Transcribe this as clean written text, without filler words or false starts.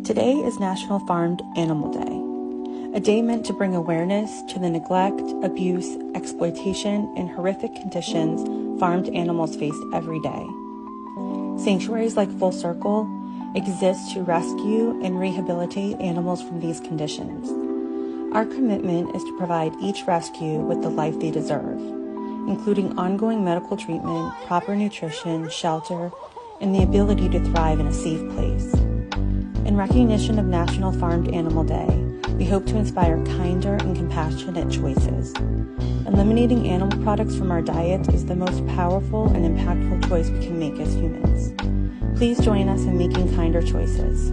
Today is National Farmed Animal Day, a day meant to bring awareness to the neglect, abuse, exploitation, and horrific conditions farmed animals face every day. Sanctuaries like Full Circle exist to rescue and rehabilitate animals from these conditions. Our commitment is to provide each rescue with the life they deserve, including ongoing medical treatment, proper nutrition, shelter, and the ability to thrive in a safe place. In recognition of National Farmed Animal Day, we hope to inspire kinder and compassionate choices. Eliminating animal products from our diet is the most powerful and impactful choice we can make as humans. Please join us in making kinder choices.